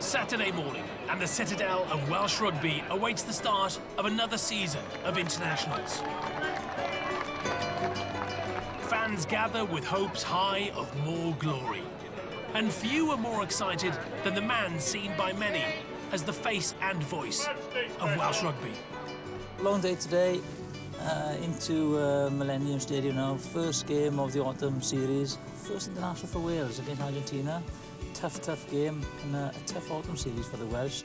Saturday morning, and the citadel of Welsh rugby awaits the start of another season of internationals. Fans gather with hopes high of more glory. And few are more excited than the man seen by many as the face and voice of Welsh rugby. Long day today, into Millennium Stadium now. First game of the autumn series. First international for Wales against Argentina. Tough game, and a tough autumn series for the Welsh.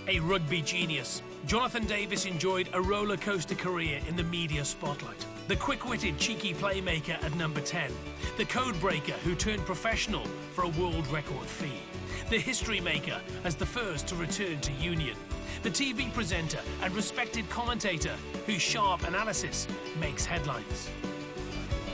A rugby genius, Jonathan Davies enjoyed a roller coaster career in the media spotlight. The quick-witted, cheeky playmaker at number 10. The code breaker who turned professional for a world record fee. The history maker as the first to return to Union. The TV presenter and respected commentator whose sharp analysis makes headlines.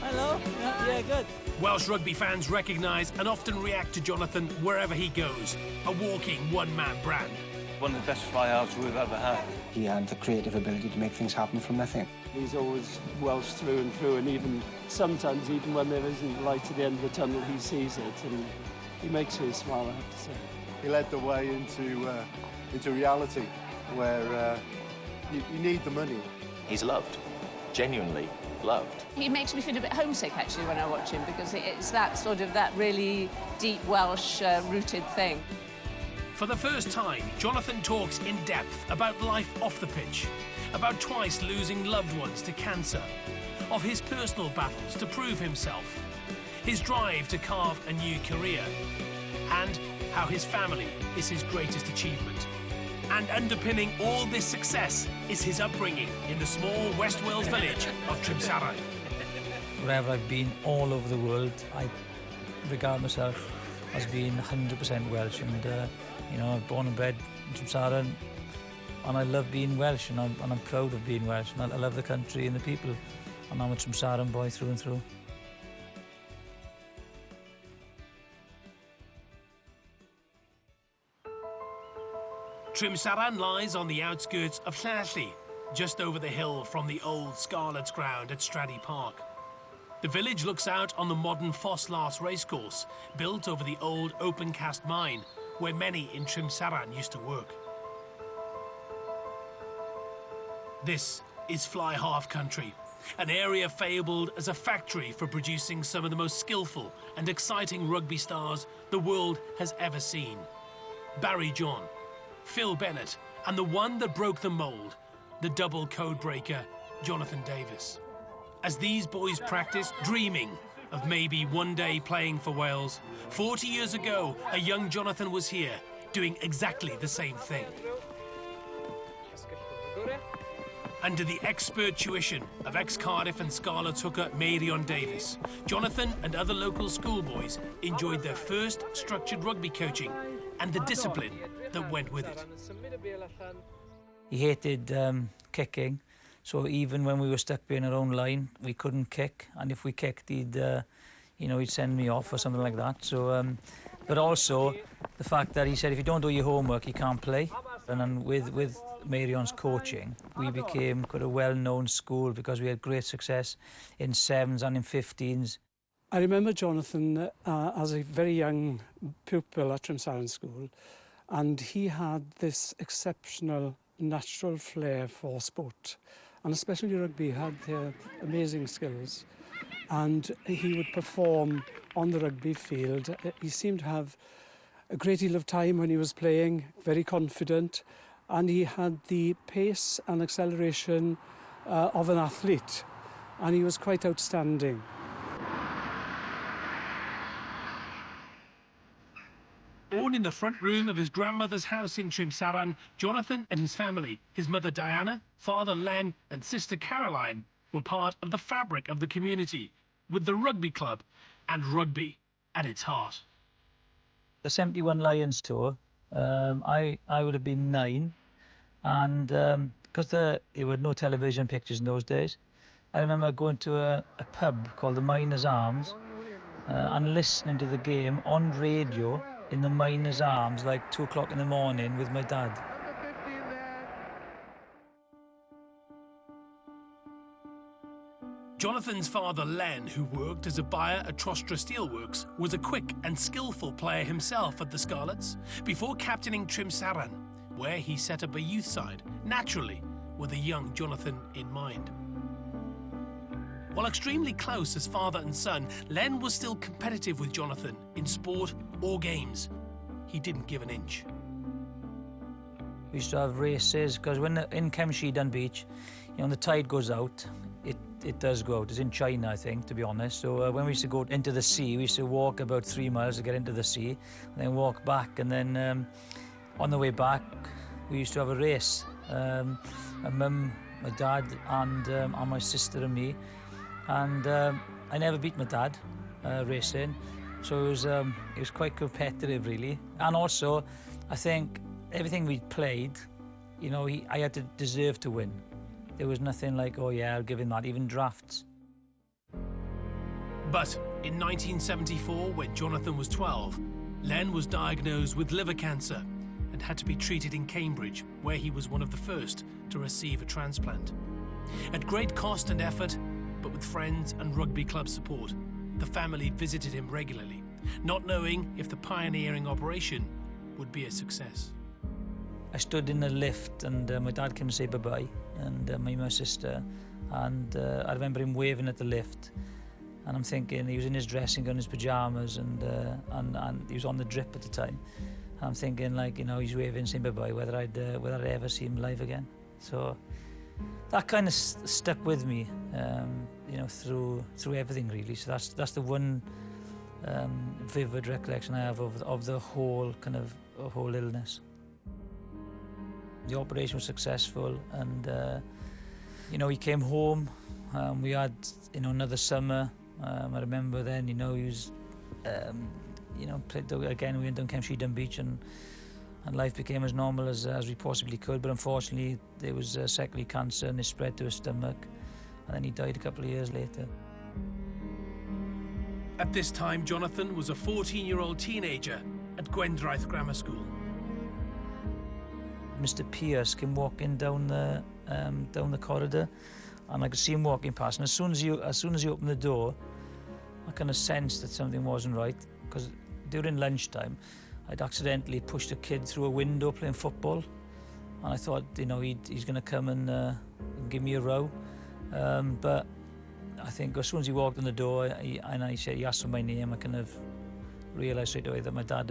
Hello, yeah, good. Welsh rugby fans recognise and often react to Jonathan wherever he goes. A walking one-man brand. One of the best fly-halves we've ever had. He had the creative ability to make things happen from nothing. He's always Welsh through and through, and even sometimes, even when there isn't light at the end of the tunnel, he sees it, and he makes me smile, I have to say. He led the way into reality, where you need the money. He's loved, genuinely loved. He makes me feel a bit homesick, actually, when I watch him, because it's that really deep Welsh-rooted thing. For the first time, Jonathan talks in depth about life off the pitch, about twice losing loved ones to cancer, of his personal battles to prove himself, his drive to carve a new career, and how his family is his greatest achievement. And underpinning all this success is his upbringing in the small West Wales village of Trimaran. Wherever I've been all over the world, I regard myself as being 100% Welsh, and you know, I'm born and bred in Trimaran, and I love being Welsh, and I'm proud of being Welsh, and I love the country and the people, and I'm a Trimaran boy through and through. Trimaran lies on the outskirts of Llanelli, just over the hill from the old Scarlet's ground at Stradey Park. The village looks out on the modern Ffos racecourse, built over the old open-cast mine, where many in Trimaran used to work. This is Fly Half Country, an area fabled as a factory for producing some of the most skillful and exciting rugby stars the world has ever seen. Barry John, Phil Bennett, and the one that broke the mould, the double code breaker, Jonathan Davies. As these boys practice, dreaming of maybe one day playing for Wales, 40 years ago, a young Jonathan was here, doing exactly the same thing. Under the expert tuition of ex-Cardiff and Scarlet's hooker Marion Davies, Jonathan and other local schoolboys enjoyed their first structured rugby coaching and the discipline that went with it. He hated kicking, so even when we were stuck being our own line, we couldn't kick, and if we kicked, he'd send me off or something like that. So, but also the fact that he said if you don't do your homework, you can't play. And then with Marion's coaching, we became quite a well-known school because we had great success in 7s and in 15s. I remember Jonathan as a very young pupil at Trimaran School, and he had this exceptional natural flair for sport, and especially rugby. He had amazing skills, and he would perform on the rugby field. He seemed to have a great deal of time when he was playing, very confident, and he had the pace and acceleration of an athlete, and he was quite outstanding. Born in the front room of his grandmother's house in Trimaran, Jonathan and his family, his mother Diana, father Len and sister Caroline, were part of the fabric of the community, with the rugby club and rugby at its heart. The 71 Lions tour, I would have been 9, and because there were no television pictures in those days, I remember going to a pub called the Miners' Arms and listening to the game on radio in the Miners' Arms, like 2 o'clock in the morning, with my dad. Jonathan's father, Len, who worked as a buyer at Trostra Steelworks, was a quick and skillful player himself at the Scarlets before captaining Trimaran, where he set up a youth side, naturally, with a young Jonathan in mind. While extremely close as father and son, Len was still competitive with Jonathan in sport or games. He didn't give an inch. We used to have races, because when in Kemshie Dunbeach, you know, the tide goes out, it does go out. It's in China, I think, to be honest. So when we used to go into the sea, we used to walk about 3 miles to get into the sea, and then walk back. And then on the way back, we used to have a race. My mum, my dad, and my sister and me. And I never beat my dad racing, so it was quite competitive, really. And also, I think everything we played, you know, I had to deserve to win. There was nothing like, oh yeah, I'll give him that, even drafts. But in 1974, when Jonathan was 12, Len was diagnosed with liver cancer and had to be treated in Cambridge, where he was one of the first to receive a transplant. At great cost and effort, but with friends and rugby club support, the family visited him regularly, not knowing if the pioneering operation would be a success. I stood in the lift, and my dad came to say bye-bye, and my sister, and I remember him waving at the lift, and I'm thinking he was in his dressing gown, his pyjamas, and he was on the drip at the time. And I'm thinking, like, you know, he's waving, saying bye-bye, whether I'd ever see him live again. So that kind of stuck with me, you know, through everything, really. So that's the one vivid recollection I have of the whole whole illness. The operation was successful, and you know, he came home. We had, you know, another summer. I remember then, you know, he was, you know, played again. We went down Kemshie Dunbeach, and life became as normal as we possibly could. But unfortunately, there was secondary cancer, and it spread to his stomach, and then he died a couple of years later. At this time, Jonathan was a 14-year-old teenager at Gwendraeth Grammar School. Mr. Pierce came walking down the corridor, and I could see him walking past. And as soon as he opened the door, I kind of sensed that something wasn't right, because during lunchtime, I'd accidentally pushed a kid through a window playing football, and I thought, you know, he's going to come and give me a row. But I think as soon as he walked in the door, he asked for my name, I kind of realised straight away that my dad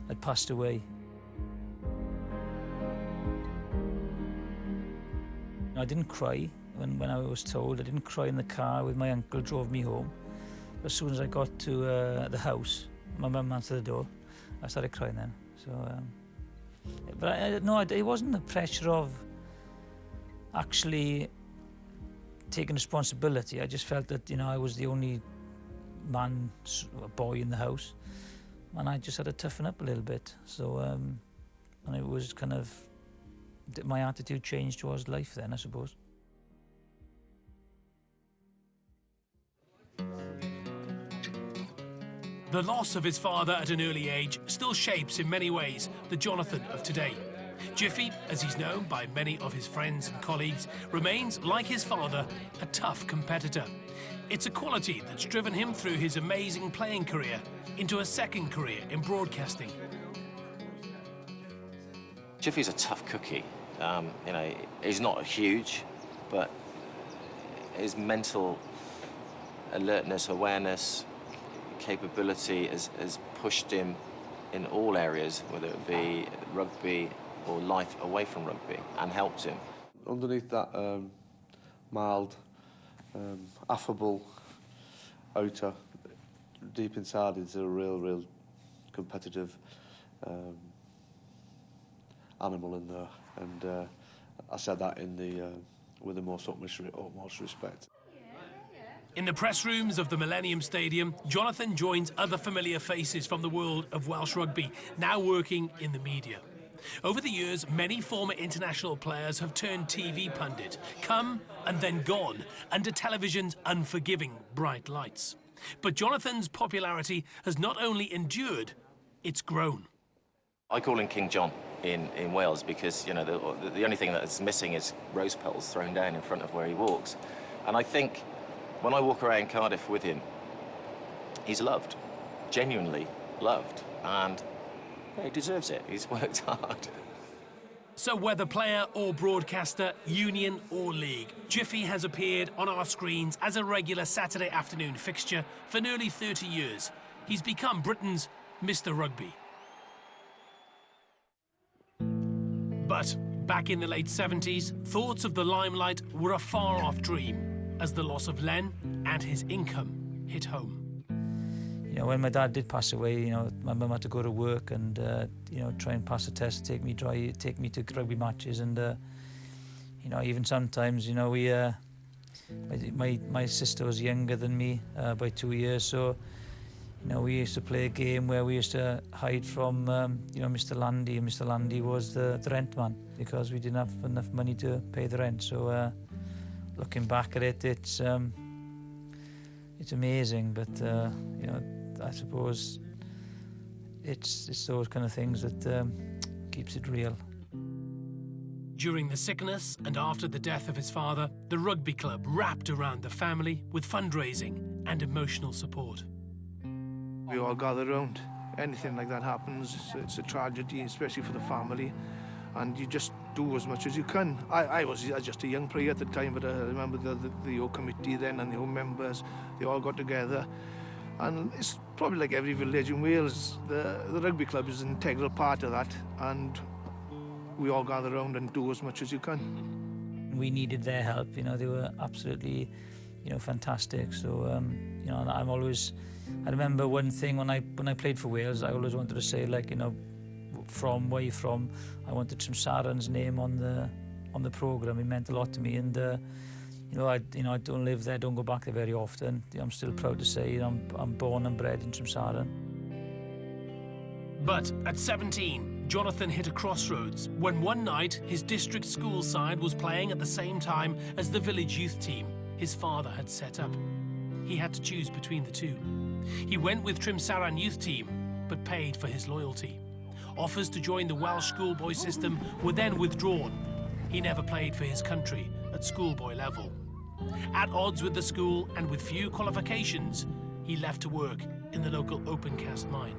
had passed away. I didn't cry when I was told. I didn't cry in the car when my uncle drove me home. As soon as I got to the house, my mum answered the door. I started crying then. So, but no, it wasn't the pressure of actually taking responsibility. I just felt that, you know, I was the only boy in the house, and I just had to toughen up a little bit. So, and it was kind of, my attitude changed towards life then, I suppose. The loss of his father at an early age still shapes in many ways the Jonathan of today. Jiffy, as he's known by many of his friends and colleagues, remains, like his father, a tough competitor. It's a quality that's driven him through his amazing playing career into a second career in broadcasting. Jiffy's a tough cookie. You know, he's not huge, but his mental alertness, awareness, capability has pushed him in all areas, whether it be rugby or life away from rugby, and helped him. Underneath that mild, affable outer, deep inside is a real competitive animal in there, and I said that with the most utmost respect. In the press rooms of the Millennium Stadium, Jonathan joins other familiar faces from the world of Welsh rugby, now working in the media. Over the years, many former international players have turned TV pundit, come and then gone, under television's unforgiving bright lights. But Jonathan's popularity has not only endured, it's grown. I call him King John in Wales because, you know, the only thing that is missing is rose petals thrown down in front of where he walks. And I think when I walk around Cardiff with him, he's loved, genuinely loved, and he deserves it. He's worked hard. So whether player or broadcaster, union or league, Jiffy has appeared on our screens as a regular Saturday afternoon fixture for nearly 30 years. He's become Britain's Mr. Rugby. But back in the late 70s, thoughts of the limelight were a far-off dream as the loss of Len and his income hit home. You know, when my dad did pass away, you know, my mum had to go to work and, you know, try and pass a test, take me to rugby matches, and, you know, even sometimes, you know, my sister was younger than me by 2 years, so, you know, we used to play a game where we used to hide from, you know, Mr. Landy, and Mr. Landy was the rent man because we didn't have enough money to pay the rent. So, looking back at it, it's amazing, but, you know, I suppose it's those kind of things that keeps it real. During the sickness and after the death of his father, the rugby club wrapped around the family with fundraising and emotional support. We all gather around. Anything like that happens, it's a tragedy, especially for the family, and you just do as much as you can. I was just a young player at the time, but I remember the whole committee then and the whole members, they all got together. And it's probably like every village in Wales, the rugby club is an integral part of that, and we all gather around and do as much as you can. We needed their help, you know, they were absolutely, you know, fantastic. So, you know, I remember one thing when I played for Wales, I always wanted to say, like, you know, from where you're from, I wanted Trimaran's name on the programme. It meant a lot to me, and you know, I don't live there, don't go back there very often. I'm still proud to say, you know, I'm born and bred in Trimaran. But at 17, Jonathan hit a crossroads when one night his district school side was playing at the same time as the village youth team his father had set up. He had to choose between the two. He went with Trimaran youth team, but paid for his loyalty. Offers to join the Welsh schoolboy system were then withdrawn. He never played for his country at schoolboy level. At odds with the school and with few qualifications, he left to work in the local open-cast mine.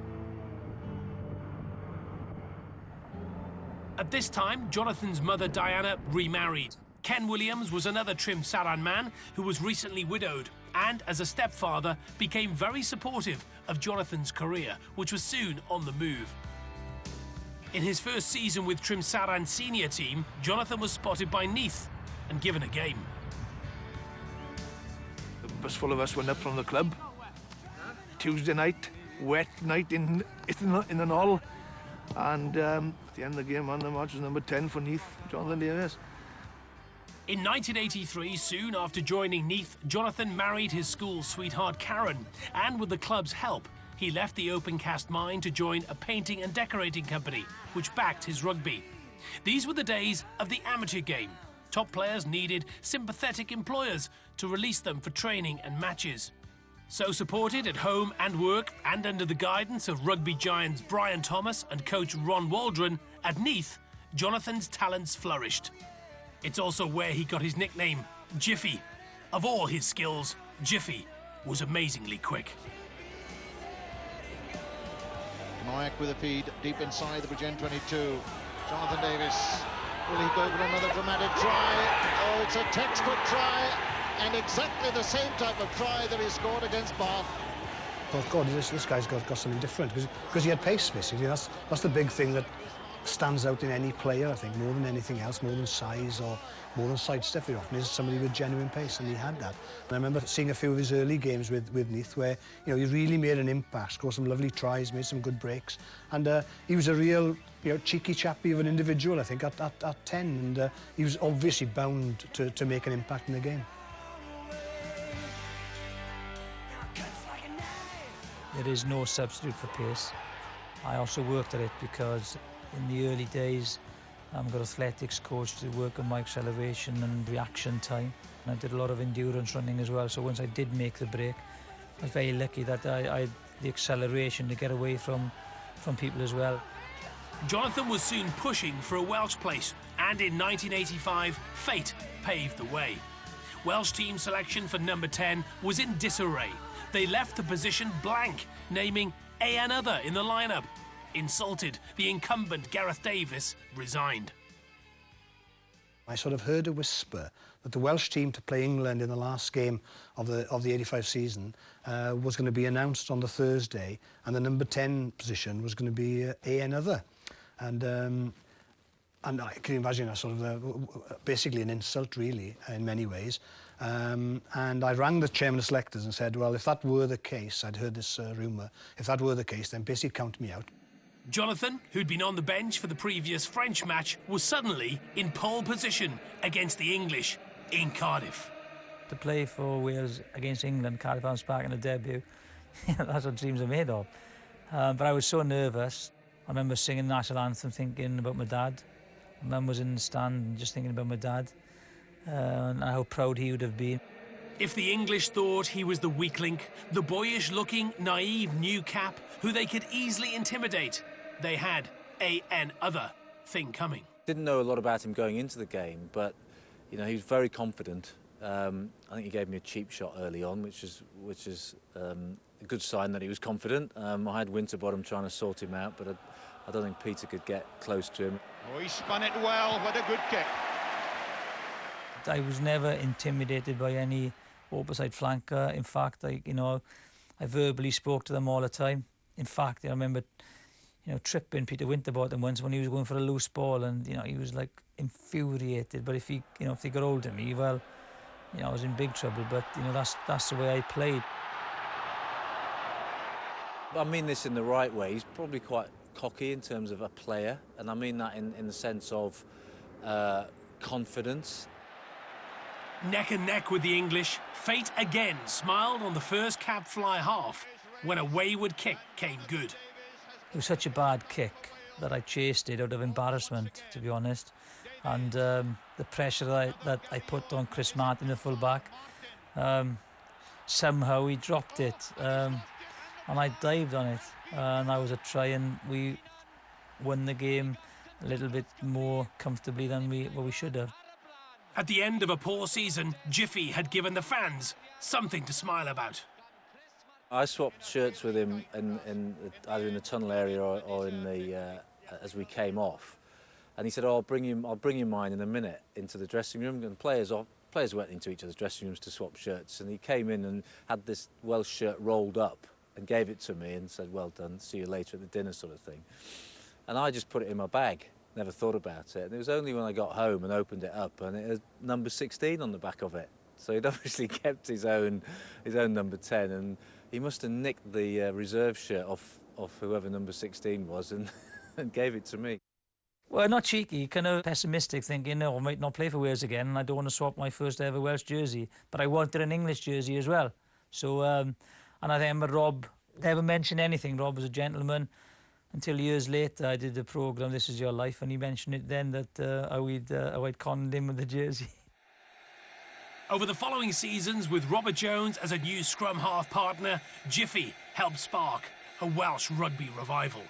At this time, Jonathan's mother Diana remarried. Ken Williams was another Trimaran man who was recently widowed and, as a stepfather, became very supportive of Jonathan's career, which was soon on the move. In his first season with Trimaran senior team, Jonathan was spotted by Neath and given a game. The bus full of us went up from the club. Tuesday night, wet night in the Knoll. And at the end of the game, on the march was number 10 for Neath, Jonathan Davies. In 1983, soon after joining Neath, Jonathan married his school sweetheart Karen, and with the club's help, he left the open-cast mine to join a painting and decorating company, which backed his rugby. These were the days of the amateur game. Top players needed sympathetic employers to release them for training and matches. So supported at home and work, and under the guidance of rugby giants Brian Thomas and coach Ron Waldron, at Neath, Jonathan's talents flourished. It's also where he got his nickname, Jiffy. Of all his skills, Jiffy was amazingly quick. Moyak with a feed deep inside the Bridgend 22. Jonathan Davies, will he go for another dramatic try? Oh, it's a textbook try, and exactly the same type of try that he scored against Bath. Oh God, this guy's got something different, because he had pace, basically. That's the big thing that stands out in any player, I think, more than anything else, more than size or more than sidestep very often, is somebody with genuine pace, and he had that. And I remember seeing a few of his early games with Neath where, you know, he really made an impact, scored some lovely tries, made some good breaks, and he was a real, you know, cheeky chappy of an individual, I think, at 10, and he was obviously bound to make an impact in the game. There is no substitute for pace. I also worked at it because in the early days, I got athletics coach to work on my acceleration and reaction time. And I did a lot of endurance running as well, so once I did make the break, I was very lucky that I had the acceleration to get away from people as well. Jonathan was soon pushing for a Welsh place, and in 1985, fate paved the way. Welsh team selection for number 10 was in disarray. They left the position blank, naming another in the lineup. Insulted, the incumbent Gareth Davies resigned. I sort of heard a whisper that the Welsh team to play England in the last game of the 85 season was going to be announced on the Thursday, and the number 10 position was going to be another. And I can imagine a sort of basically an insult, really, in many ways. And I rang the chairman of selectors and said, well, if that were the case, I'd heard this rumour, if that were the case, then basically count me out. Jonathan, who'd been on the bench for the previous French match, was suddenly in pole position against the English in Cardiff. To play for Wales against England, Cardiff Arms Park in a debut, that's what dreams are made of. But I was so nervous. I remember singing the national anthem thinking about my dad. My mum was in the stand just thinking about my dad and how proud he would have been. If the English thought he was the weak link, the boyish-looking, naive new cap who they could easily intimidate, they had another thing coming. Didn't know a lot about him going into the game, but you know he was very confident. I think he gave me a cheap shot early on, which is a good sign that he was confident. I had Winterbottom trying to sort him out, but I don't think Peter could get close to him. Oh, he spun it well. What a good kick. I was never intimidated by any opposite flanker. In fact, I verbally spoke to them all the time. In fact, I remember, tripping Peter Winterbottom once when he was going for a loose ball, and he was like infuriated. But if he got hold of me, well, I was in big trouble. But that's the way I played. I mean this in the right way. He's probably quite cocky in terms of a player, and I mean that in the sense of confidence. Neck and neck with the English, fate again smiled on the first cap fly half when a wayward kick came good. It was such a bad kick that I chased it out of embarrassment, to be honest. And the pressure that I put on Chris Martin, the full-back, somehow he dropped it. And I dived on it. And that was a try, and we won the game a little bit more comfortably than we should have. At the end of a poor season, Jiffy had given the fans something to smile about. I swapped shirts with him either in the tunnel area or in the as we came off, and he said, "Oh, I'll bring you mine in a minute into the dressing room." And players went into each other's dressing rooms to swap shirts, and he came in and had this Welsh shirt rolled up and gave it to me and said, "Well done, see you later at the dinner," sort of thing. And I just put it in my bag. Never thought about it. And it was only when I got home and opened it up and it had number 16 on the back of it. So he'd obviously kept his own number 10, and he must have nicked the reserve shirt off whoever number 16 was and gave it to me. Well, not cheeky, kind of pessimistic, thinking, no, I might not play for Wales again, and I don't want to swap my first ever Welsh jersey. But I wanted an English jersey as well. So, and I remember Rob never mentioned anything. Rob was a gentleman. Until years later, I did the programme This Is Your Life, and he mentioned it then that how I'd conned him with the jersey. Over the following seasons, with Robert Jones as a new scrum half partner, Jiffy helped spark a Welsh rugby revival.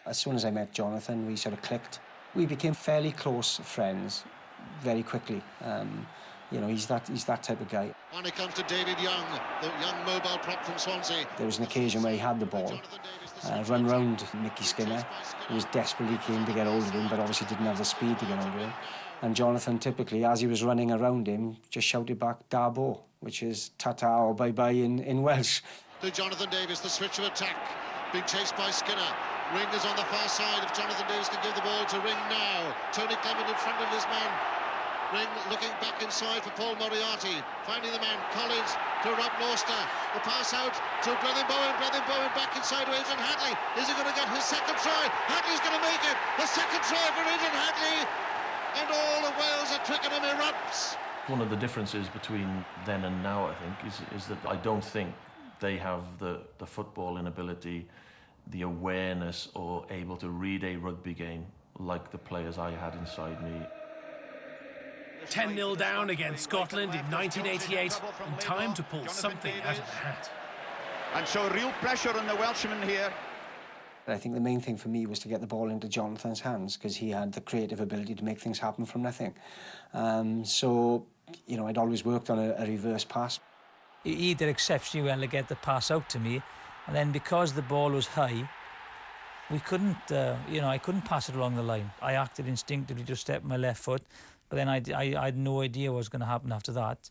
As soon as I met Jonathan, we sort of clicked. We became fairly close friends very quickly. He's that type of guy. On it comes to David Young, the young mobile prop from Swansea. There was an occasion where he had the ball, run round Mickey Skinner. He was desperately keen to get hold of him, but obviously didn't have the speed to get hold of him. And Jonathan, typically, as he was running around him, just shouted back, "Dabo," which is ta-ta or bye-bye in Welsh. To Jonathan Davies, the switch of attack, being chased by Skinner. Ring is on the far side. If Jonathan Davies can give the ball to Ring now. Tony Clement in front of his man. Ring looking back inside for Paul Moriarty, finding the man, Collins to Rob Norster, the pass out to Brendan Bowen back inside to Adrian Hadley. Is he going to get his second try? Hadley's going to make it, the second try for Adrian Hadley, and all of Wales at Twickenham erupts. One of the differences between then and now, I think, is that I don't think they have the footballing ability, the awareness, or able to read a rugby game like the players I had inside me. 10-0 down against Scotland in 1988, and time to pull something out of the hat. And so real pressure on the Welshman here. I think the main thing for me was to get the ball into Jonathan's hands, because he had the creative ability to make things happen from nothing. So you know, I'd always worked on a reverse pass. He did exceptionally well to get the pass out to me, and then because the ball was high, we couldn't, you know, I couldn't pass it along the line. I acted instinctively to step my left foot, but then I had no idea what was going to happen after that.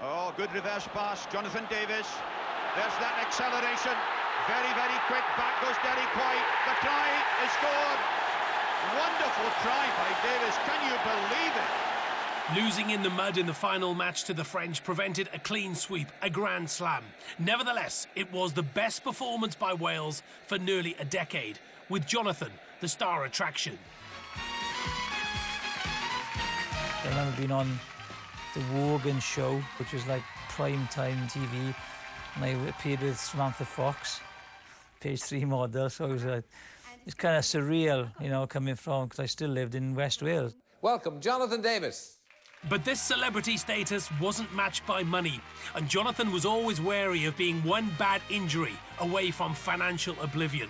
Oh, good reverse pass, Jonathan Davies. There's that acceleration. Very, very quick. Back goes Derek White. The try is scored. Wonderful try by Davies. Can you believe it? Losing in the mud in the final match to the French prevented a clean sweep, a grand slam. Nevertheless, it was the best performance by Wales for nearly a decade, with Jonathan the star attraction. I remember being on the Wogan show, which was like prime time TV, and I appeared with Samantha Fox, page 3 model, so it's kind of surreal, you know, coming from, because I still lived in West Wales. Welcome, Jonathan Davies. But this celebrity status wasn't matched by money, and Jonathan was always wary of being one bad injury away from financial oblivion.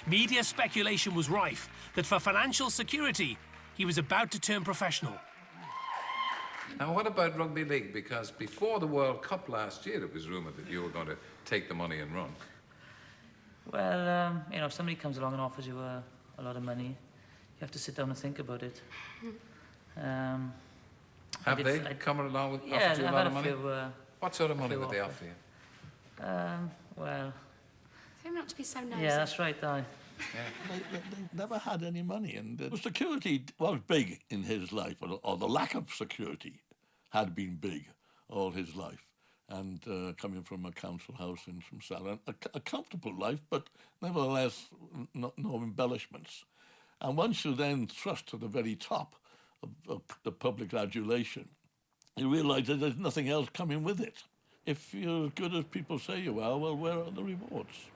Media speculation was rife that for financial security, he was about to turn professional. Now, what about rugby league? Because before the World Cup last year, it was rumoured that you were going to take the money and run. Well, you know, if somebody comes along and offers you a lot of money, you have to sit down and think about it. Have they come along with offered you a lot of money? What sort of money would they offer you? Well... They not to be so nosy. Yeah, that's right, They never had any money, and the security was big in his life, or the lack of security had been big all his life. And coming from a council house in from Salon, a comfortable life, but nevertheless no embellishments. And once you then thrust to the very top of the public adulation, you realise that there's nothing else coming with it. If you're as good as people say you are, well, where are the rewards?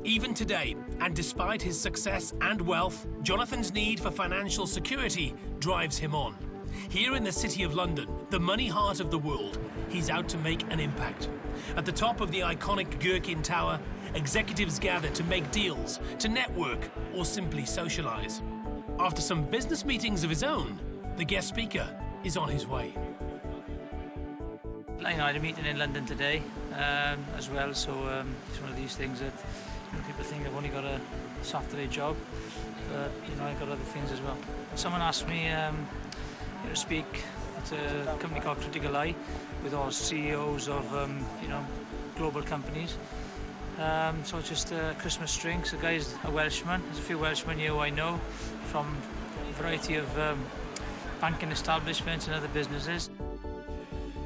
Even today, and despite his success and wealth, Jonathan's need for financial security drives him on. Here in the City of London, the money heart of the world, he's out to make an impact. At the top of the iconic Gherkin Tower, executives gather to make deals, to network, or simply socialise. After some business meetings of his own, the guest speaker is on his way. I had a meeting in London today as well, so it's one of these things that, you know, people think I've only got a Saturday job, but, you know, I've got other things as well. Someone asked me to speak at a company called Critical Eye with all CEOs of, you know, global companies. So it's just Christmas drinks. The guy's a Welshman. There's a few Welshmen here who I know from a variety of banking establishments and other businesses.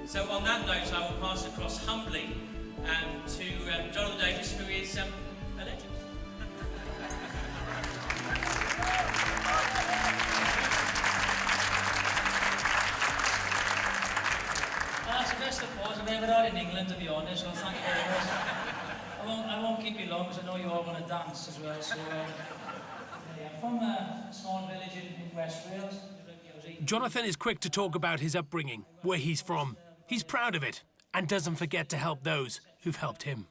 So on that note, I will pass across humbly to Jonathan Davies, who is a legend. That's the best applause I've ever had in England, to be honest, so thank you very much. I won't keep you long, because I know you all want to dance as well, so... I'm from a small village in West Wales. Jonathan is quick to talk about his upbringing, where he's from. He's proud of it, and doesn't forget to help those who've helped him.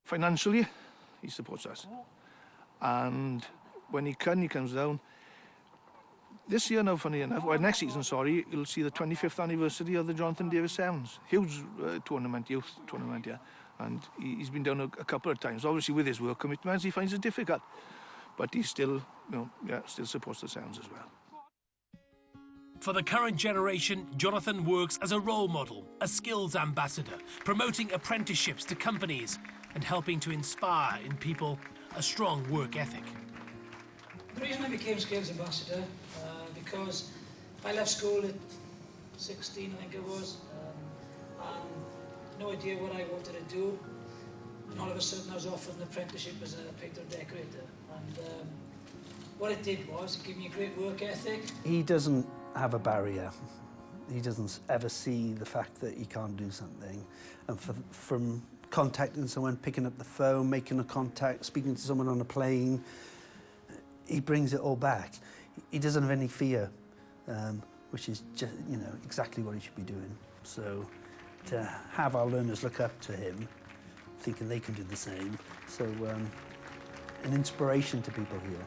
Financially, he supports us. And when he comes down. This year now, funny enough, well, next season, sorry, you'll see the 25th anniversary of the Jonathan Davies Sevens. Huge tournament, youth tournament, yeah. And he's been down a couple of times. Obviously, with his work commitments, he finds it difficult. But he still, you know, yeah, still supports the Sevens as well. For the current generation, Jonathan works as a role model, a skills ambassador, promoting apprenticeships to companies and helping to inspire in people a strong work ethic. The reason I became skills ambassador, because I left school at 16, I think it was, and no idea what I wanted to do. And all of a sudden I was offered an apprenticeship as a painter decorator. And what it did was, it gave me a great work ethic. He doesn't have a barrier. He doesn't ever see the fact that he can't do something. And from contacting someone, picking up the phone, making a contact, speaking to someone on a plane, he brings it all back. He doesn't have any fear, which is just, you know, exactly what he should be doing. So to have our learners look up to him, thinking they can do the same. So an inspiration to people here.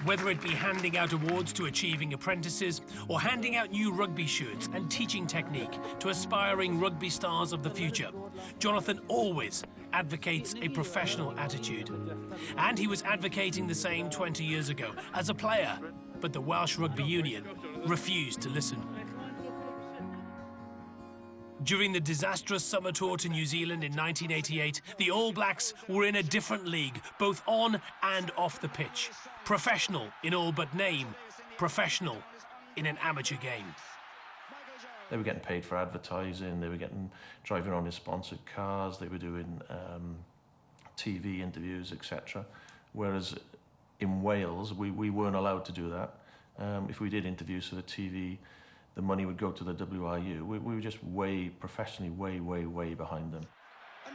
Whether it be handing out awards to achieving apprentices or handing out new rugby shirts and teaching technique to aspiring rugby stars of the future, Jonathan always advocates a professional attitude. And he was advocating the same 20 years ago as a player, but the Welsh Rugby Union refused to listen. During the disastrous summer tour to New Zealand in 1988, the All Blacks were in a different league, both on and off the pitch. Professional in all but name, professional in an amateur game. They were getting paid for advertising, they were driving around in sponsored cars, they were doing TV interviews, etc. Whereas in Wales, we weren't allowed to do that. If we did interviews for the TV, the money would go to the WRU. We were just professionally way behind them.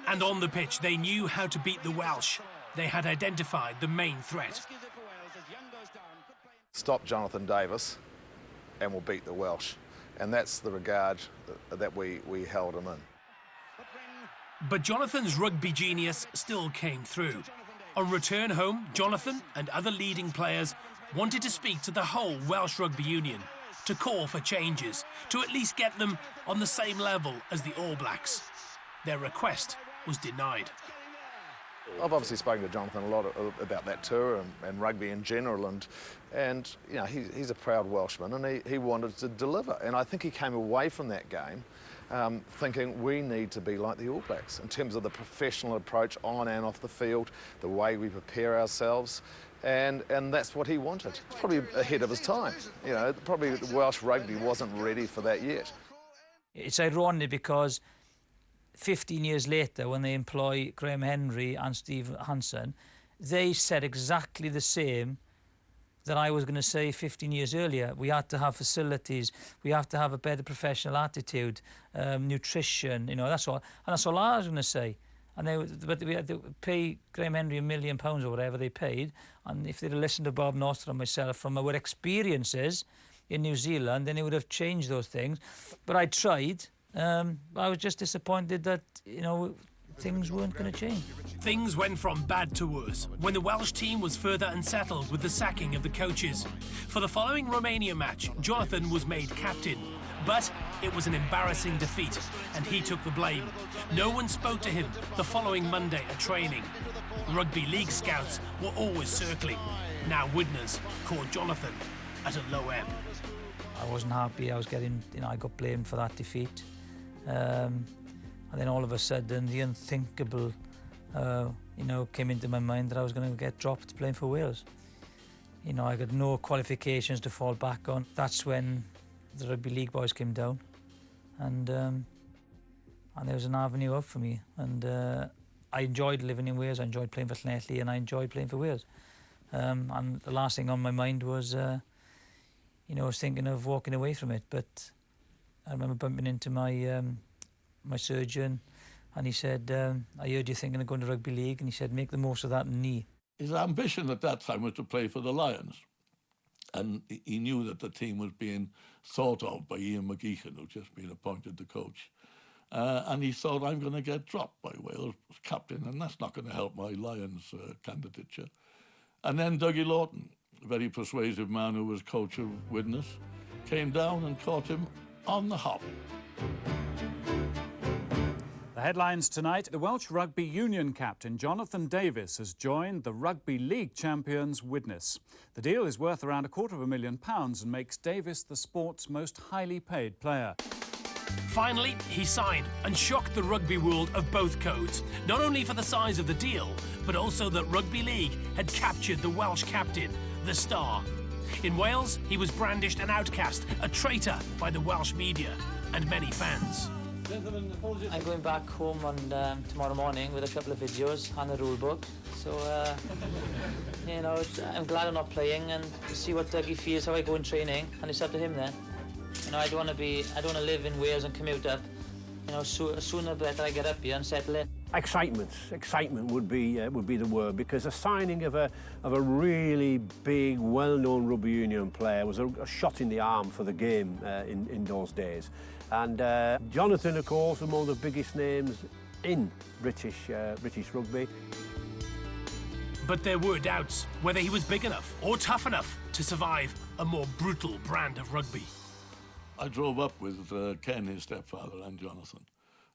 And on the pitch, they knew how to beat the Welsh. They had identified the main threat. Stop Jonathan Davies and we'll beat the Welsh. And that's the regard that we held him in. But Jonathan's rugby genius still came through. On return home, Jonathan and other leading players wanted to speak to the whole Welsh Rugby Union, to call for changes, to at least get them on the same level as the All Blacks. Their request was denied. I've obviously spoken to Jonathan a lot about that tour and rugby in general, and you know, he's a proud Welshman, and he wanted to deliver. And I think he came away from that game thinking we need to be like the All Blacks in terms of the professional approach on and off the field, the way we prepare ourselves. And that's what he wanted. It's probably ahead of his time. You know, probably the Welsh rugby wasn't ready for that yet. It's ironic because 15 years later, when they employ Graham Henry and Steve Hansen, they said exactly the same that I was going to say 15 years earlier. We had to have facilities, we have to have a better professional attitude, nutrition, you know, that's all. And that's all I was going to say. But we had to pay Graham Henry £1 million or whatever they paid, and if they'd have listened to Bob Nostra and myself from our experiences in New Zealand, then they would have changed those things. But I tried. I was just disappointed that, you know, things weren't going to change. Things went from bad to worse when the Welsh team was further unsettled with the sacking of the coaches. For the following Romania match, Jonathan was made captain. But it was an embarrassing defeat, and he took the blame. No one spoke to him the following Monday at training. Rugby league scouts were always circling. Now Widnes caught Jonathan at a low ebb. I wasn't happy. I was getting, you know, I got blamed for that defeat. And then all of a sudden, the unthinkable, you know, came into my mind that I was going to get dropped playing for Wales. You know, I got no qualifications to fall back on. That's when the rugby league boys came down, and there was an avenue up for me. And I enjoyed living in Wales. I enjoyed playing for Llanelli, and I enjoyed playing for Wales. And the last thing on my mind was, you know, I was thinking of walking away from it. But I remember bumping into my my surgeon, and he said, "I heard you're thinking of going to rugby league," and he said, "Make the most of that knee." His ambition at that time was to play for the Lions. And he knew that the team was being thought of by Ian McGeechan, who'd just been appointed the coach. And he thought, I'm going to get dropped by Wales as captain, and that's not going to help my Lions candidature. And then Dougie Lawton, a very persuasive man who was coach of Widnes, came down and caught him on the hop. The headlines tonight: the Welsh Rugby Union captain Jonathan Davies has joined the Rugby League champions Widnes. The deal is worth around £250,000 and makes Davies the sport's most highly paid player. Finally, he signed and shocked the rugby world of both codes, not only for the size of the deal, but also that Rugby League had captured the Welsh captain, the star. In Wales, he was brandished an outcast, a traitor by the Welsh media and many fans. I'm going back home on tomorrow morning with a couple of videos and a rule book. So, you know, I'm glad I'm not playing, and to see what Dougie feels, how I go in training, and it's up to him then. You know, I don't want to live in Wales and commute up. You know, sooner better I get up here and settle in. Excitement would be the word, because a signing of a really big, well-known rugby union player was a shot in the arm for the game in those days. And Jonathan, of course, was one of the biggest names in British rugby. But there were doubts whether he was big enough or tough enough to survive a more brutal brand of rugby. I drove up with Ken, his stepfather, and Jonathan,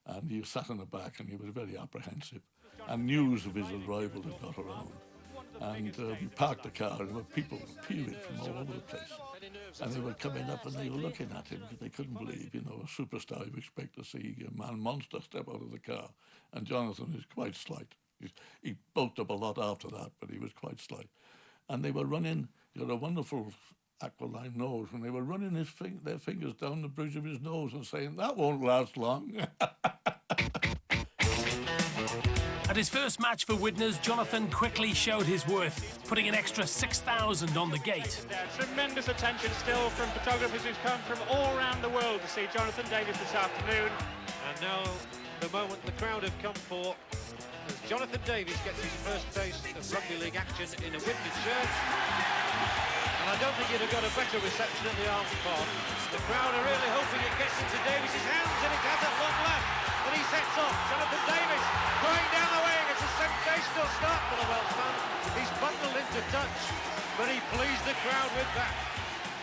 and he sat in the back and he was very apprehensive. And news of his arrival had got around. And we parked the car and there were people peering from all over the place. And they were coming up and they were looking at him because they couldn't believe, you know, a superstar you expect to see a man monster step out of the car. And Jonathan is quite slight. He bulked up a lot after that, but he was quite slight. And they were running, he had a wonderful aquiline nose, and they were running their fingers down the bridge of his nose and saying, "That won't last long." At his first match for Widnes, Jonathan quickly showed his worth, putting an extra 6,000 on the gate. Tremendous attention still from photographers who've come from all around the world to see Jonathan Davies this afternoon. And now the moment the crowd have come for, as Jonathan Davies gets his first taste of rugby league action in a Widnes shirt. And I don't think he'd have got a better reception at the Arms Park. The crowd are really hoping it gets into Davies' hands, and it has at long last. But he sets off. Jonathan Davies going down the wing. It's a sensational start for the Welshman. He's bundled into touch, but he pleased the crowd with that.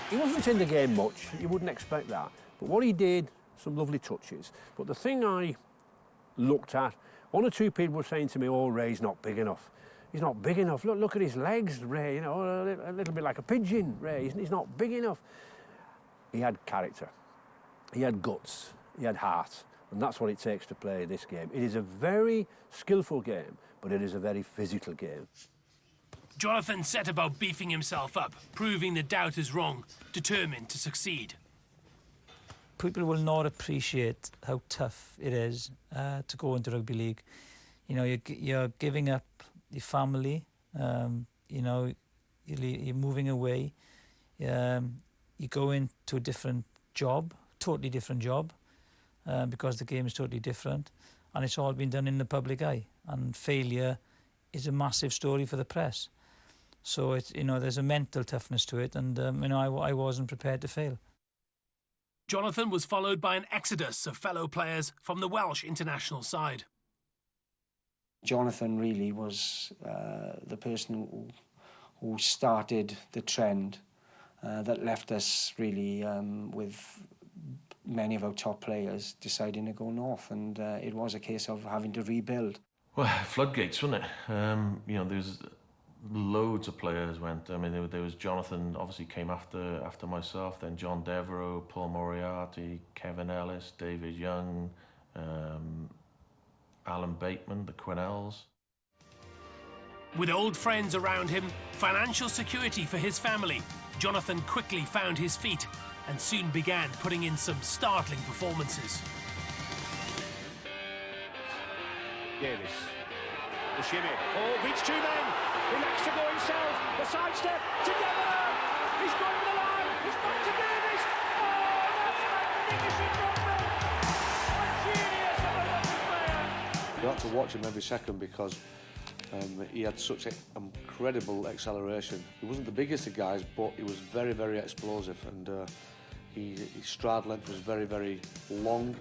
He wasn't in the game much. You wouldn't expect that. But what he did, some lovely touches. But the thing I looked at, one or two people were saying to me, "Oh, Ray's not big enough. He's not big enough. Look at his legs, Ray. You know, a little bit like a pigeon, Ray. He's not big enough." He had character. He had guts. He had heart. And that's what it takes to play this game. It is a very skillful game, but it is a very physical game. Jonathan set about beefing himself up, proving the doubters wrong, determined to succeed. People will not appreciate how tough it is to go into rugby league. You know, you're giving up your family, you know, you're moving away, you go into a different job, totally different job, because the game is totally different, and it's all been done in the public eye, and failure is a massive story for the press. So it's, you know, there's a mental toughness to it, and you know, I wasn't prepared to fail. Jonathan was followed by an exodus of fellow players from the Welsh international side. Jonathan really was the person who started the trend that left us really with many of our top players deciding to go north, and it was a case of having to rebuild. Well, floodgates, wasn't it? You know, there's loads of players went. I mean, there was Jonathan, obviously came after myself, then John Devereux, Paul Moriarty, Kevin Ellis, David Young, Alan Bateman, the Quinnells. With old friends around him, financial security for his family, Jonathan quickly found his feet and soon began putting in some startling performances. Davies, the shimmy, oh, beats two men, he likes to go himself, the sidestep, together, he's going for the line, he's back to Davies, oh, that's magnificent movement, a genius of a rugby player. You had to watch him every second because he had such incredible acceleration. He wasn't the biggest of guys, but he was very, very explosive, and his stride length was very, very long,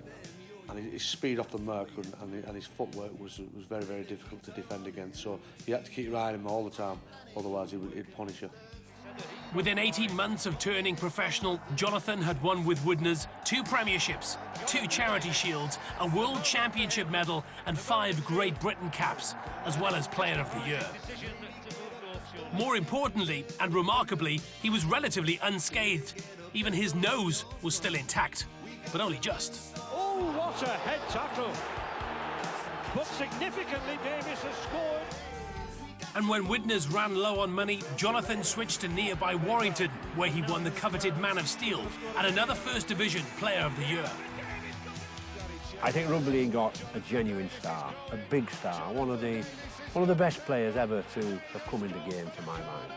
and his speed off the mark and his footwork was very, very difficult to defend against. So you had to keep your eye on him all the time, otherwise he'd punish you. Within 18 months of turning professional, Jonathan had won with Widnes 2 premierships, 2 charity shields, a World Championship medal and 5 Great Britain caps, as well as Player of the Year. More importantly, and remarkably, he was relatively unscathed. Even his nose was still intact, but only just. Oh, what a head tackle! But significantly, Davies has scored. And when Widnes ran low on money, Jonathan switched to nearby Warrington, where he won the coveted Man of Steel and another First Division Player of the Year. I think rugby league got a genuine star, a big star, one of the best players ever to have come in the game, to my mind.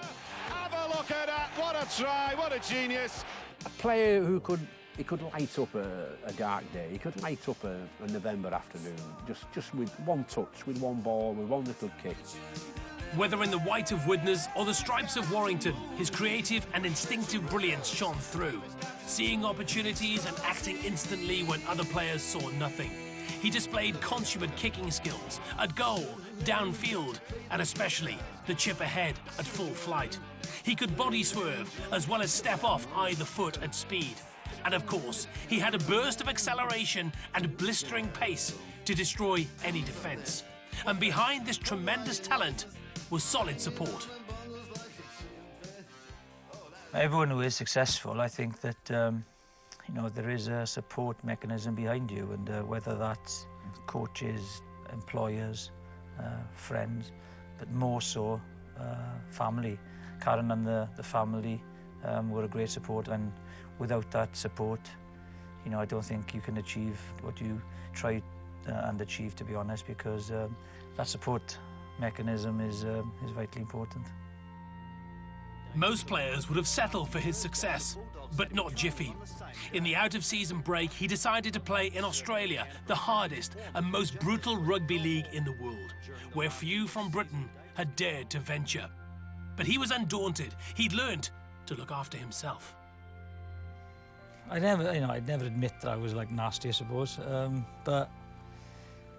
Have a look at that! What a try! What a genius! A player who could light up a dark day. He could light up a November afternoon just with one touch, with one ball, with one little kick. Whether in the white of Widnes or the stripes of Warrington, his creative and instinctive brilliance shone through, seeing opportunities and acting instantly when other players saw nothing. He displayed consummate kicking skills. At goal, downfield, and especially the chip ahead at full flight. He could body swerve as well as step off either foot at speed. And of course, he had a burst of acceleration and blistering pace to destroy any defence. And behind this tremendous talent was solid support. Everyone who is successful, I think that, you know, there is a support mechanism behind you, and whether that's coaches, employers, friends, but more so family. Karen and the family were a great support, and without that support, you know, I don't think you can achieve what you try and achieve, to be honest, because that support mechanism is vitally important. Most players would have settled for his success, but not Jiffy. In the out-of-season break, he decided to play in Australia, the hardest and most brutal rugby league in the world, where few from Britain had dared to venture. But he was undaunted. He'd learnt to look after himself. I'd never admit that I was like nasty, I suppose, but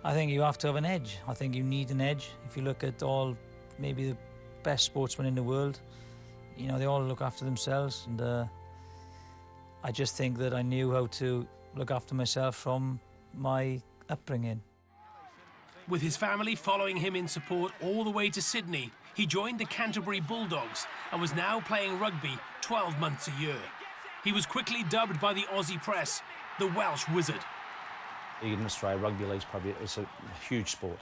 I think you have to have an edge. I think you need an edge. If you look at all, maybe the best sportsmen in the world, you know, they all look after themselves, and I just think that I knew how to look after myself from my upbringing. With his family following him in support all the way to Sydney, he joined the Canterbury Bulldogs and was now playing rugby 12 months a year. He was quickly dubbed by the Aussie press the Welsh Wizard. In Australia, rugby league's probably it's a huge sport.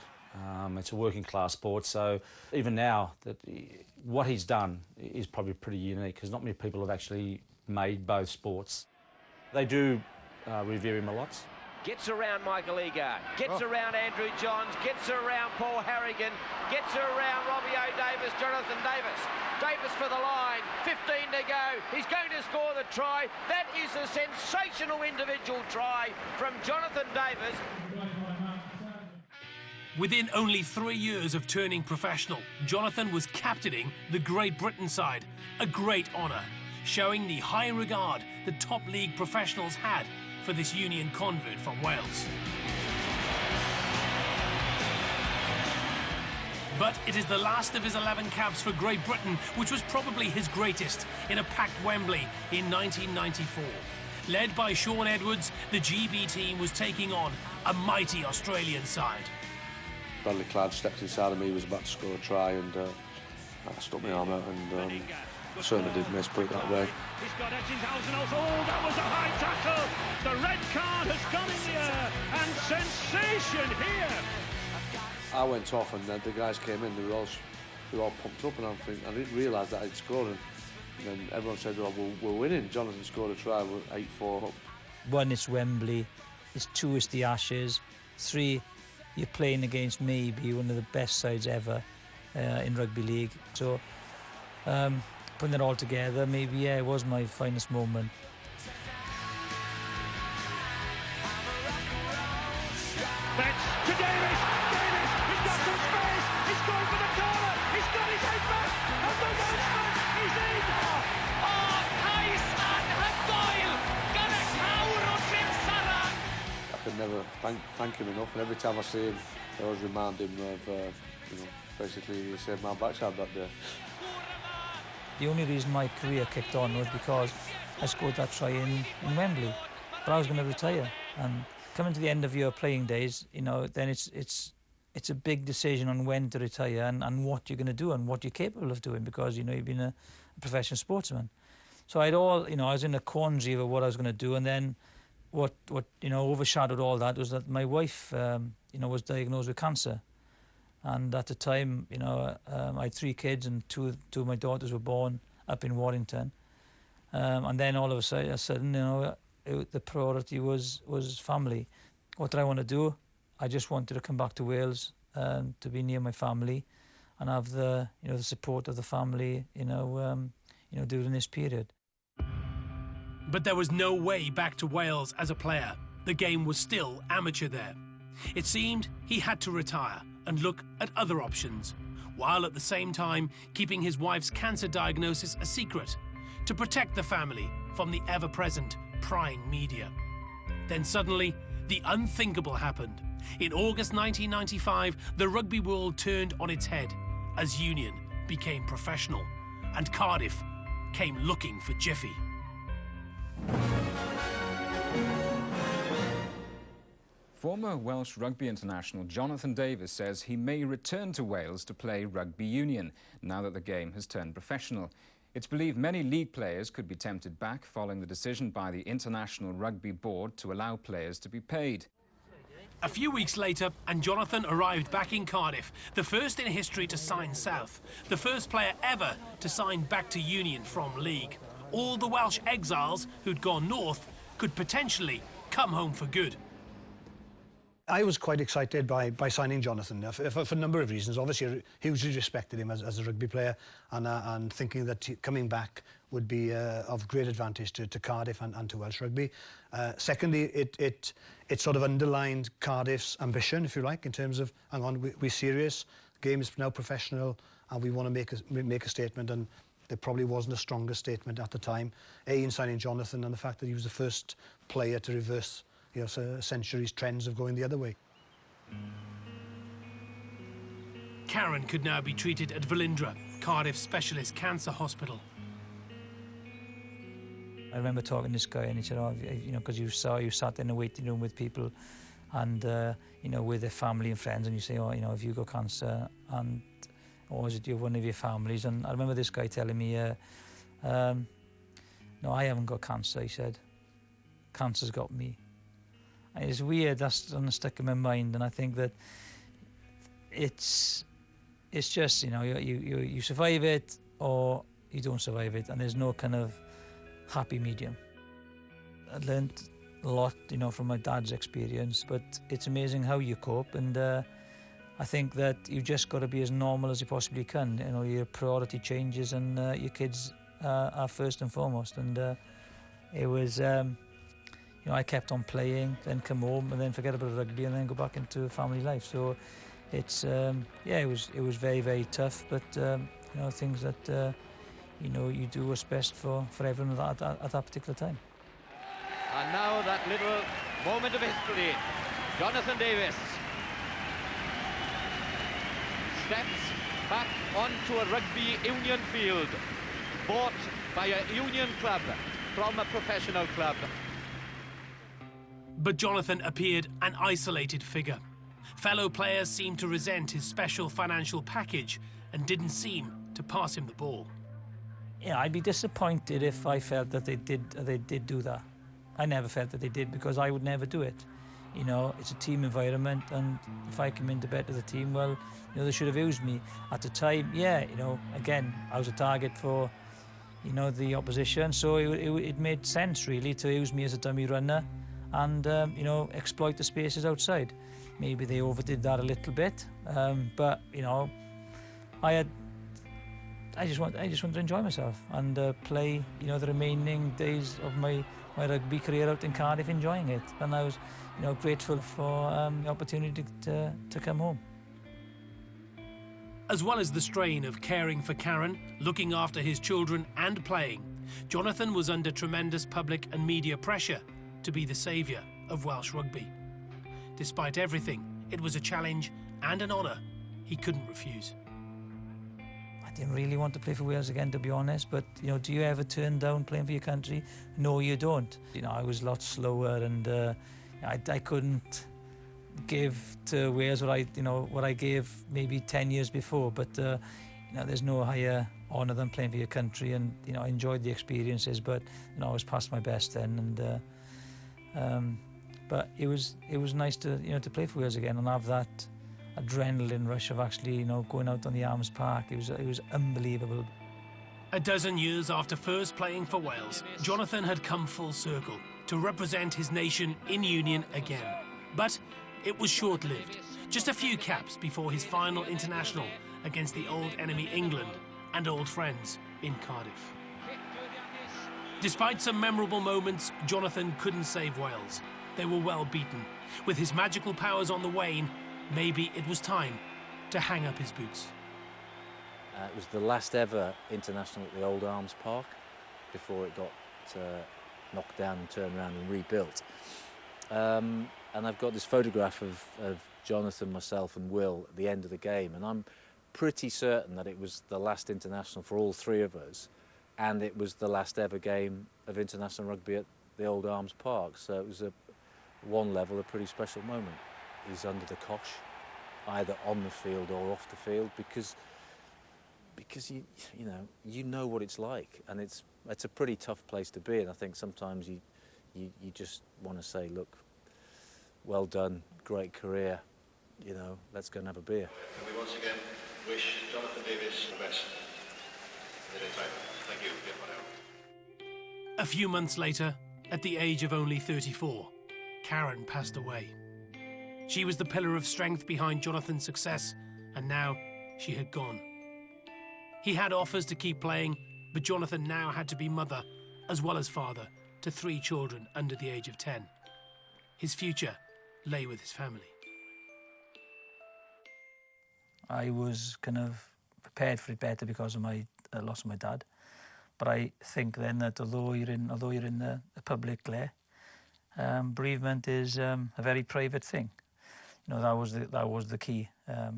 It's a working class sport, so even now, what he's done is probably pretty unique, because not many people have actually made both sports. They do revere him a lot. Gets around Michael Egar, gets around Andrew Johns, gets around Paul Harrigan, gets around Robbie O'Davis, Jonathan Davis. Davis for the line, 15 to go. He's going to score the try. That is a sensational individual try from Jonathan Davis. Within only 3 years of turning professional, Jonathan was captaining the Great Britain side, a great honour, showing the high regard the top league professionals had for this Union convert from Wales. But it is the last of his 11 caps for Great Britain, which was probably his greatest, in a packed Wembley in 1994. Led by Sean Edwards, the GB team was taking on a mighty Australian side. Bradley Clyde stepped inside of me, was about to score a try, and I stuck my arm out, and certainly did miss, put it that way. He's got Etchinghausen also. Oh, that was a high tackle. The red card has gone in the air, and sensation here. I went off, and the guys came in. They were all pumped up, and I didn't realise that I'd scored. And then everyone said, "Oh, we're winning." Jonathan scored a try. We're 8-4 up. 1, it's Wembley. It's 2, it's the Ashes. 3, you're playing against maybe one of the best sides ever in rugby league. So putting it all together, maybe, yeah, it was my finest moment. That's to Davies. Davies, he's got some space. He's going for the corner. He's got his head back. And the Welshman is in. Oh, nice and Doyle. Gonna cawr Tim Sarah. I can never thank him enough, and every time I see him, I always remind him of, you know, basically he saved my backside that day. The only reason my career kicked on was because I scored that try in Wembley. But I was going to retire, and coming to the end of your playing days, you know, then it's a big decision on when to retire and what you're going to do and what you're capable of doing, because, you know, you've been a professional sportsman. So I was in a quandary of what I was going to do, and then what you know, overshadowed all that was that my wife, you know, was diagnosed with cancer. And at the time, you know, I had 3 kids, and two of my daughters were born up in Warrington. And then all of a sudden, you know, the priority was family. What did I want to do? I just wanted to come back to Wales to be near my family and have the support of the family, you know, during this period. But there was no way back to Wales as a player. The game was still amateur there. It seemed he had to retire and look at other options, while at the same time keeping his wife's cancer diagnosis a secret, to protect the family from the ever-present prying media. Then suddenly, the unthinkable happened. In August 1995, the rugby world turned on its head as Union became professional and Cardiff came looking for Jiffy. Former Welsh rugby international Jonathan Davies says he may return to Wales to play rugby union now that the game has turned professional. It's believed many league players could be tempted back following the decision by the International Rugby Board to allow players to be paid. A few weeks later, and Jonathan arrived back in Cardiff, the first in history to sign south, the first player ever to sign back to Union from League. All the Welsh exiles who'd gone north could potentially come home for good. I was quite excited by signing Jonathan for a number of reasons. Obviously, I hugely respected him as a rugby player, and thinking that coming back would be of great advantage to Cardiff and to Welsh rugby. Secondly, it sort of underlined Cardiff's ambition, if you like, in terms of, hang on, we're serious, the game is now professional, and we want to make a statement, and there probably wasn't a stronger statement at the time. In signing Jonathan, and the fact that he was the first player to reverse a century's trends of going the other way. Karen could now be treated at Velindre, Cardiff's specialist cancer hospital. I remember talking to this guy, and he said, "Oh, you know, because you sat in the waiting room with people, and you know, with their family and friends, and you say, oh, you know, if you got cancer, and or is it you one of your families?" And I remember this guy telling me, "No, I haven't got cancer." He said, "Cancer's got me." And it's weird. That's stuck in my mind, and I think that it's just, you know, you survive it or you don't survive it, and there's no kind of happy medium. I learned a lot, you know, from my dad's experience, but it's amazing how you cope, and I think that you just got to be as normal as you possibly can. You know, your priority changes, and your kids are first and foremost. And it was, you know, I kept on playing, then come home, and then forget about rugby, and then go back into family life. So it's, yeah, it was very, very tough, but you know, things that you know, you do what's best for everyone at that particular time. And now that little moment of history, Jonathan Davies steps back onto a rugby union field, bought by a union club from a professional club. But Jonathan appeared an isolated figure. Fellow players seemed to resent his special financial package and didn't seem to pass him the ball. Yeah, I'd be disappointed if I felt that they did do that. I never felt that they did, because I would never do it. You know, it's a team environment, and if I come into better the team, well, you know, they should have used me. At the time, yeah, you know, again, I was a target for, you know, the opposition, so it made sense, really, to use me as a dummy runner and, you know, exploit the spaces outside. Maybe they overdid that a little bit, but, you know, I just want to enjoy myself and play, you know, the remaining days of my rugby career out in Cardiff, enjoying it. And I was, you know, grateful for the opportunity to come home. As well as the strain of caring for Karen, looking after his children and playing, Jonathan was under tremendous public and media pressure to be the saviour of Welsh rugby. Despite everything, it was a challenge and an honour he couldn't refuse. I didn't really want to play for Wales again, to be honest, but, you know, do you ever turn down playing for your country? No, you don't. You know, I was a lot slower, and I couldn't give to Wales what I gave maybe 10 years before, but you know, there's no higher honour than playing for your country, and, you know, I enjoyed the experiences, but, you know, I was past my best then, and but it was nice to, you know, to play for Wales again and have that adrenaline rush of actually, you know, going out on the Arms Park. It was unbelievable. A dozen years after first playing for Wales, Jonathan had come full circle to represent his nation in Union again. But it was short-lived. Just a few caps before his final international against the old enemy England and old friends in Cardiff. Despite some memorable moments, Jonathan couldn't save Wales. They were well beaten. With his magical powers on the wane, maybe it was time to hang up his boots. It was the last ever international at the old Arms Park before it got knocked down and turned around and rebuilt. And I've got this photograph of Jonathan, myself and Will at the end of the game, and I'm pretty certain that it was the last international for all three of us, and it was the last ever game of international rugby at the Old Arms Park, so it was one level a pretty special moment. He's under the cosh, either on the field or off the field, because you know what it's like, and it's a pretty tough place to be, and I think sometimes you just want to say, look, well done, great career, let's go and have a beer. And we once again wish Jonathan Davies the best in the daytime. Thank you. A few months later, at the age of only 34, Karen passed away. She was the pillar of strength behind Jonathan's success, and now she had gone. He had offers to keep playing, but Jonathan now had to be mother, as well as father, to 3 children under the age of 10. His future lay with his family. I was kind of prepared for it better because of my loss of my dad. But I think then that although you're in the public glare, bereavement is a very private thing. That was the key,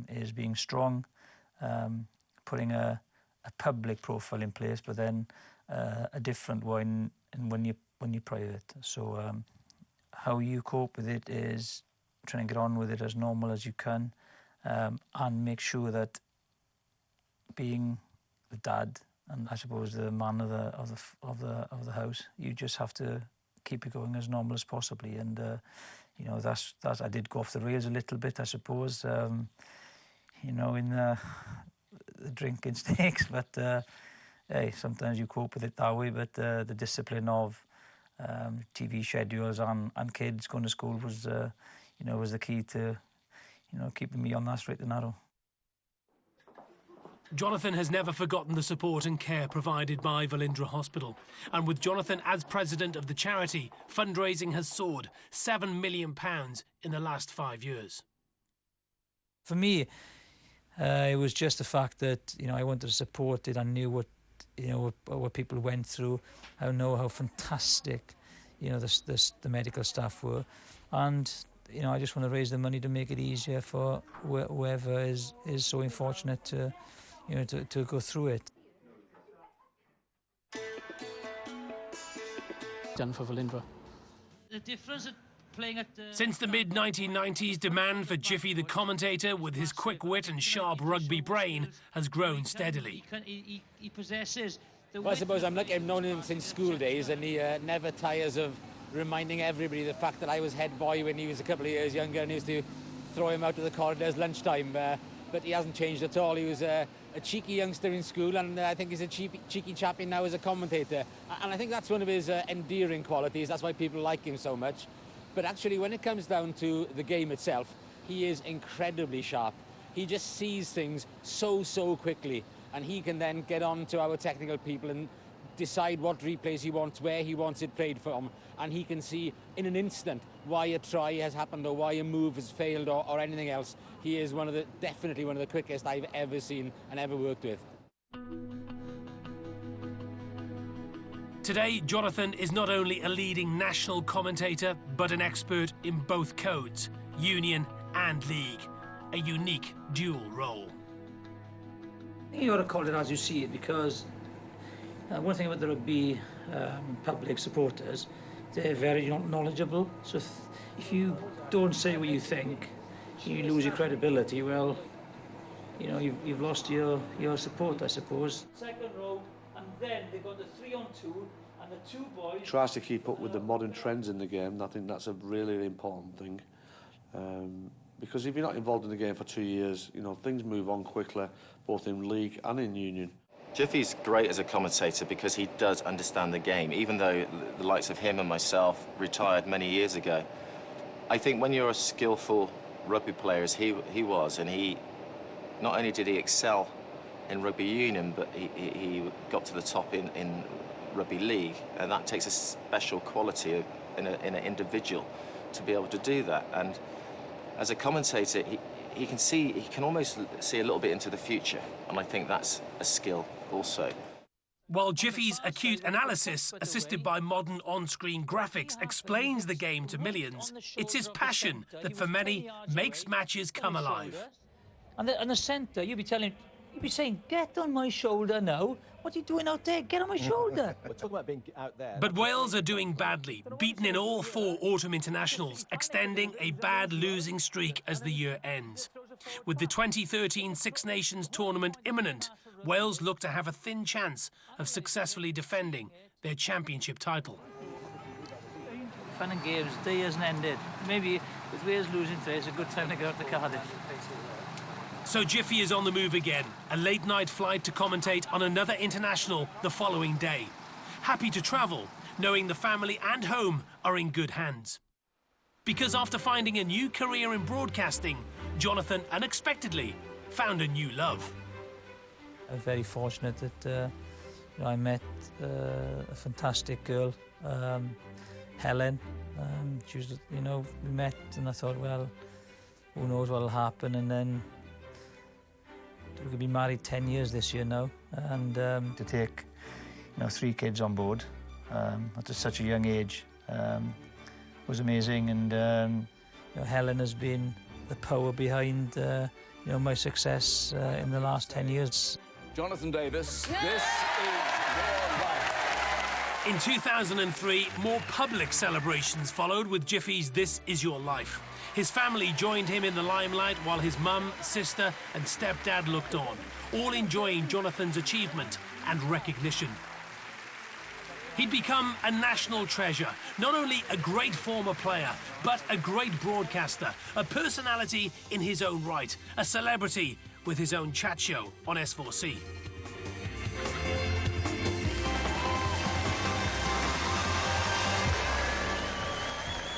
is being strong, putting a public profile in place, but then a different one when you're private. So how you cope with it is trying to get on with it as normal as you can, and make sure that being the dad and I suppose the man of the house, you just have to keep it going as normal as possibly. And that's I did go off the rails a little bit, I suppose. In the drinking stakes, but hey, sometimes you cope with it that way. But the discipline of TV schedules and kids going to school was the key to keeping me on that straight and narrow. Jonathan has never forgotten the support and care provided by Velindre Hospital. And with Jonathan as president of the charity, fundraising has soared £7 million in the last 5 years. For me, it was just the fact that, I wanted to support it. I knew what people went through. I know how fantastic, the medical staff were. And, I just want to raise the money to make it easier for whoever is so unfortunate to go through it. Done for Velindre. The difference playing at Since the mid-1990s, demand for Jiffy the commentator with his quick wit and sharp rugby brain has grown steadily. He possesses the I suppose I'm lucky. I've known him since school days, and he never tires of reminding everybody the fact that I was head boy when he was a couple of years younger, and used to throw him out to the corridors lunchtime. But he hasn't changed at all. He was a cheeky youngster in school, and I think he's a cheeky chappy now as a commentator. And I think that's one of his endearing qualities. That's why people like him so much. But actually, when it comes down to the game itself, he is incredibly sharp. He just sees things so quickly, and he can then get on to our technical people and decide what replays he wants, where he wants it played from, and he can see in an instant why a try has happened or why a move has failed or anything else. He is definitely one of the quickest I've ever seen and ever worked with. Today, Jonathan is not only a leading national commentator, but an expert in both codes, union and league. A unique dual role. You ought to call it as you see it, because one thing about the rugby public supporters, they're very knowledgeable. So if you don't say what you think, you lose your credibility. Well, you've lost your support, I suppose. Second row, and then they got the 3-on-2, and the 2 boys. Tries to keep up with the modern trends in the game. And I think that's a really important thing. Because if you're not involved in the game for 2 years, things move on quickly, both in league and in union. Jiffy's great as a commentator because he does understand the game, even though the likes of him and myself retired many years ago. I think when you're a skillful rugby player, as he was, and he not only did he excel in rugby union, but he got to the top in rugby league, and that takes a special quality in an individual to be able to do that. And as a commentator, he can almost see a little bit into the future, and I think that's a skill also. While Jiffy's acute analysis, assisted by modern on-screen graphics, explains the game to millions, it's his passion that for many makes matches come alive. And the centre, you'd be saying, get on my shoulder now. What are you doing out there? Get on my shoulder. We're talking about being out there. But Wales are doing badly, beaten in all 4 autumn internationals, extending a bad losing streak as the year ends. With the 2013 Six Nations tournament imminent, Wales look to have a thin chance of successfully defending their championship title. Fun and games, day hasn't ended. Maybe with Wales losing today, it's a good time to go out to Cardiff. So Jiffy is on the move again, a late-night flight to commentate on another international the following day. Happy to travel, knowing the family and home are in good hands. Because after finding a new career in broadcasting, Jonathan unexpectedly found a new love. I'm very fortunate that I met a fantastic girl, Helen. She was, we met and I thought, well, who knows what'll happen, and then we're going to be married 10 years this year now, and to take 3 kids on board at such a young age was amazing, and Helen has been the power behind my success in the last 10 years. Jonathan Davies, this is your life. In 2003, more public celebrations followed with Jiffy's This Is Your Life. His family joined him in the limelight while his mum, sister and stepdad looked on, all enjoying Jonathan's achievement and recognition. He'd become a national treasure, not only a great former player, but a great broadcaster, a personality in his own right, a celebrity with his own chat show on S4C.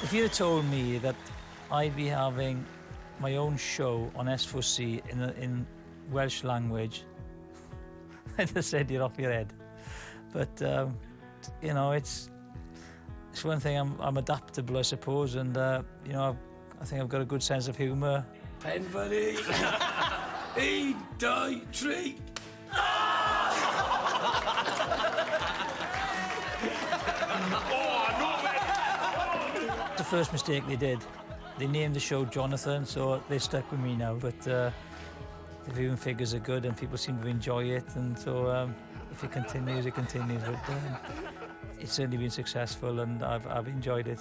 If you'd have told me that I'd be having my own show on S4C in Welsh language, I'd have said you're off your head. But it's one thing. I'm adaptable, I suppose, and I think I've got a good sense of humour. Pen funny. 1, 2, 3. The first mistake they did, they named the show Jonathan, so they stuck with me now. But the viewing figures are good and people seem to enjoy it, and so if it continues, it continues. But it's certainly been successful and I've enjoyed it.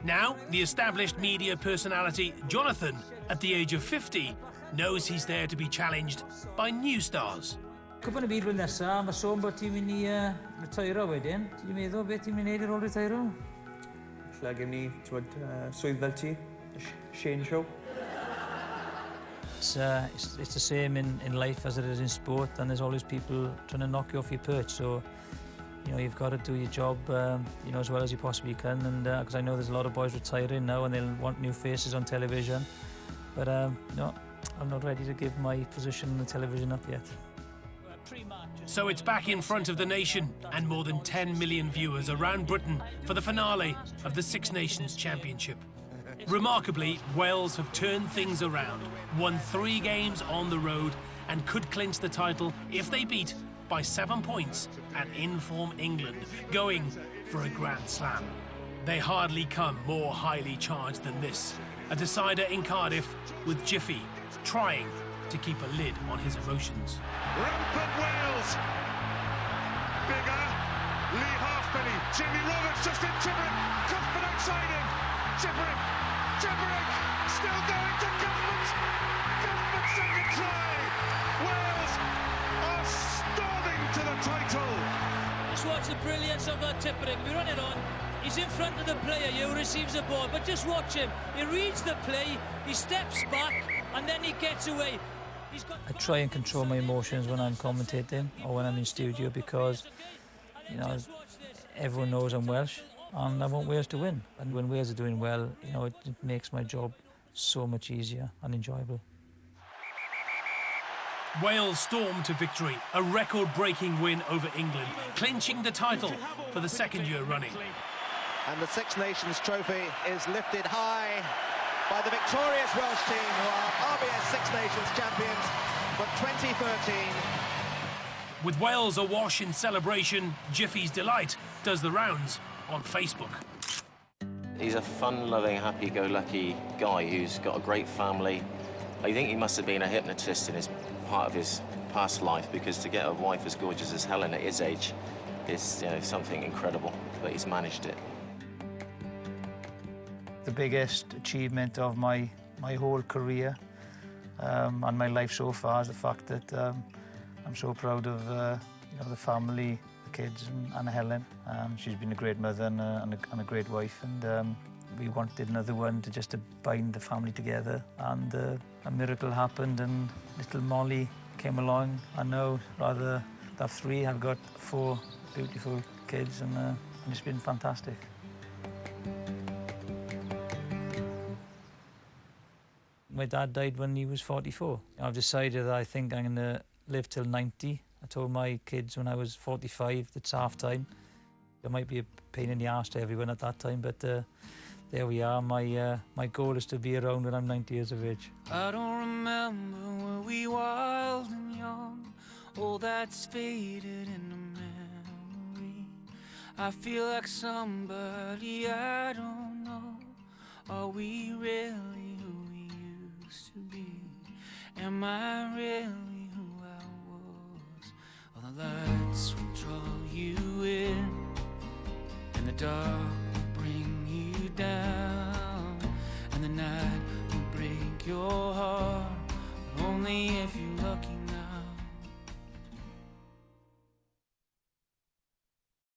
Now, the established media personality Jonathan, at the age of 50, knows he's there to be challenged by new stars. Cwpan y byd blwyddyn nesaf, mae sôn bod ti'n mynd i retiro wedyn. Ti'n meddwl beth ti'n mynd i wneud ar ôl retiro? Lle gen ni, swydd fel ti, Shane Show. It's the same in life as it is in sport, and there's always people trying to knock you off your perch. So, you've got to do your job, as well as you possibly can. And because I know there's a lot of boys retiring now, and they'll want new faces on television. But no, I'm not ready to give my position on the television up yet. So it's back in front of the nation and more than 10 million viewers around Britain for the finale of the Six Nations Championship. Remarkably, Wales have turned things around, won 3 games on the road and could clinch the title if they beat by 7 points at in-form England, going for a Grand Slam. They hardly come more highly charged than this. A decider in Cardiff with Jiffy trying to keep a lid on his emotions. Rampant Wales. Bigger. Lee Halfpenny. Jimmy Roberts just in Tipperick. Cuthbert outside him. Tipperick. Still going to Cuthbert. Cuthbert's second try. Wales are storming to the title. Just watch the brilliance of that Tipperick. We run it on. He's in front of the player who receives the ball, but just watch him. He reads the play, he steps back, and then he gets away. I try and control my emotions when I'm commentating or when I'm in studio because, everyone knows I'm Welsh and I want Wales to win. And when Wales are doing well, it makes my job so much easier and enjoyable. Wales stormed to victory, a record-breaking win over England, clinching the title for the 2nd year running. And the Six Nations trophy is lifted high by the victorious Welsh team, who are RBS Six Nations champions for 2013. With Wales awash in celebration, Jiffy's delight does the rounds on Facebook. He's a fun-loving, happy-go-lucky guy who's got a great family. I think he must have been a hypnotist in his part of his past life, because to get a wife as gorgeous as Helen at his age is, you know, something incredible, but he's managed it. The biggest achievement of my whole career and my life so far is the fact that I'm so proud of you know, the family, the kids, and Helen. She's been a great mother and a great wife, and we wanted another one to bind the family together, and a miracle happened, and little Molly came along. I know, rather than 3, I've got 4 beautiful kids, and it's been fantastic. My dad died when he was 44. I've decided that I think I'm going to live till 90. I told my kids when I was 45, it's half time. It might be a pain in the arse to everyone at that time, but there we are. My goal is to be around when I'm 90 years of age. I don't remember when we wild and young. All that's faded in the memory. I feel like somebody I don't know. Are we really who we used to be? Am I really who I was? All the lights will draw you in, and the dark will bring you down, and the night will break your